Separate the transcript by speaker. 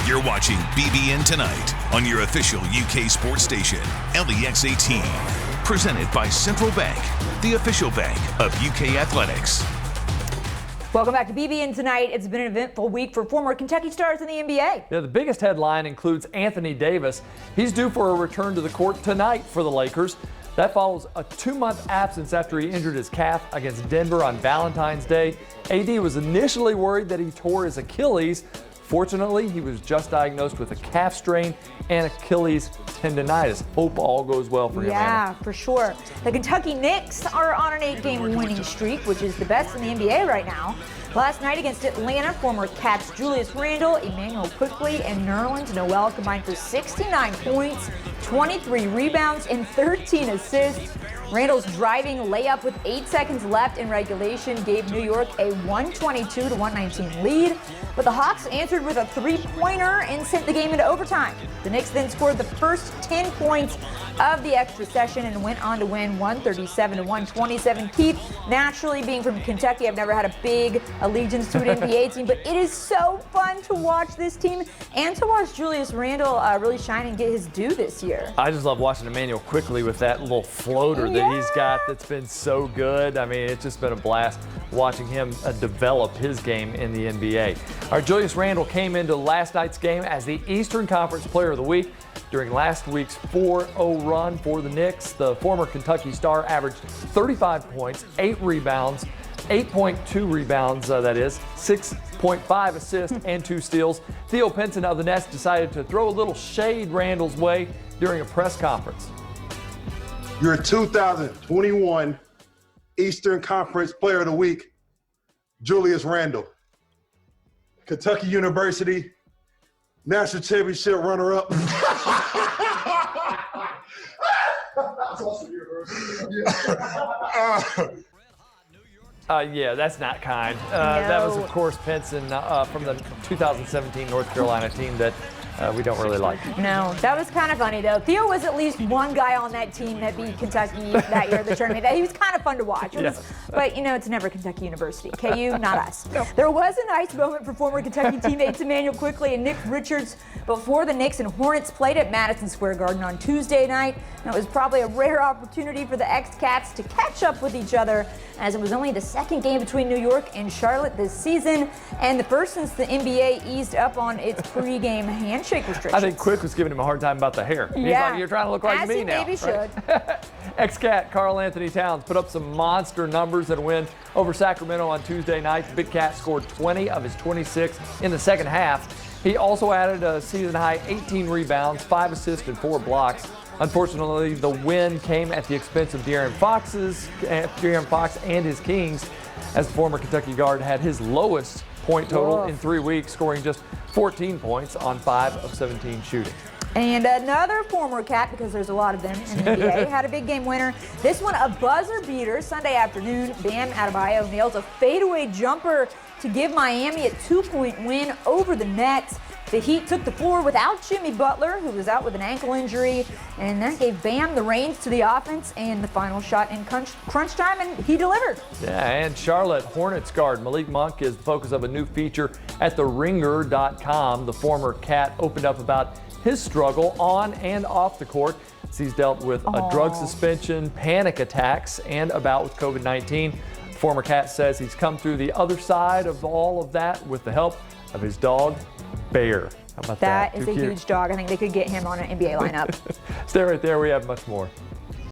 Speaker 1: You're watching BBN Tonight on your official UK sports station, LEX 18. Presented by Central Bank, the official bank of UK athletics.
Speaker 2: Welcome back to BBN Tonight. It's been an eventful week for former Kentucky stars in the NBA.
Speaker 3: Yeah, the biggest headline includes Anthony Davis. He's due for a return to the court tonight for the Lakers. That follows a 2-month absence after he injured his calf against Denver on Valentine's Day. AD was initially worried that he tore his Achilles. Fortunately, he was just diagnosed with a calf strain and Achilles tendonitis. Hope all goes well for him.
Speaker 2: Yeah, for sure. The Kentucky Knicks are on an 8-game winning streak, which is the best in the NBA right now. Last night against Atlanta, former Cats Julius Randle, Emmanuel Quickley, and Nerlens Noel combined for 69 points, 23 rebounds, and 13 assists. Randall's driving layup with 8 seconds left in regulation gave New York a 122-119 lead, but the Hawks answered with a three-pointer and sent the game into overtime. The Knicks then scored the first 10 points of the extra session and went on to win 137-127. Keith, naturally being from Kentucky, I've never had a big allegiance to an NBA team, but it is so fun to watch this team and to watch Julius Randle really shine and get his due this year.
Speaker 3: I just love watching Emmanuel Quickley with that little floater that he's got that's been so good. I mean, it's just been a blast watching him develop his game in the NBA. Our Julius Randle came into last night's game as the Eastern Conference Player of the Week. During last week's 4-0 run for the Knicks, the former Kentucky star averaged 35 points, 8 rebounds, 8.2 rebounds, that is, 6.5 assists, and 2 steals. Theo Pinson of the Nets decided to throw a little shade Randle's way during a press conference.
Speaker 4: Your 2021 Eastern Conference Player of the Week, Julius Randle. Kentucky University National Championship runner-up.
Speaker 3: Yeah, that's not kind. That was, of course, Pinson from the 2017 North Carolina team that we don't really like.
Speaker 2: No, that was kind of funny, though. Theo was at least one guy on that team that beat Kentucky that year, the tournament. He was kind of fun to watch. But, you know, it's never Kentucky University. KU, not us. No. There was a nice moment for former Kentucky teammates Emmanuel Quickley and Nick Richards before the Knicks and Hornets played at Madison Square Garden on Tuesday night. And it was probably a rare opportunity for the ex-Cats to catch up with each other, as it was only the second game between New York and Charlotte this season, and the first since the NBA eased up on its pregame handshake restrictions.
Speaker 3: I think Quick was giving him a hard time about the hair. He's like, you're trying to look like me now.
Speaker 2: Maybe should.
Speaker 3: Ex-Cat Karl Anthony Towns put up some monster numbers in a win over Sacramento on Tuesday night. The Big Cat scored 20 of his 26 in the second half. He also added a season-high 18 rebounds, 5 assists, and 4 blocks. Unfortunately, the win came at the expense of De'Aaron Fox and his Kings, as the former Kentucky guard had his lowest point total in 3 weeks, scoring just 14 points on 5 of 17 shooting.
Speaker 2: And another former Cat, because there's a lot of them in the NBA, had a big game winner. This one, a buzzer beater Sunday afternoon. Bam Adebayo nails a fadeaway jumper to give Miami a 2-point win over the Nets. The Heat took the floor without Jimmy Butler, who was out with an ankle injury, and that gave Bam the reins to the offense and the final shot in crunch time, and he delivered.
Speaker 3: Yeah, and Charlotte Hornets guard Malik Monk is the focus of a new feature at theringer.com. The former Cat opened up about his struggle on and off the court. He's dealt with a drug suspension, panic attacks, and a bout with COVID-19. Former Cat says he's come through the other side of all of that with the help of his dog, Bear. How about that?
Speaker 2: That is a huge dog. I think they could get him on an NBA lineup.
Speaker 3: Stay right there. We have much more.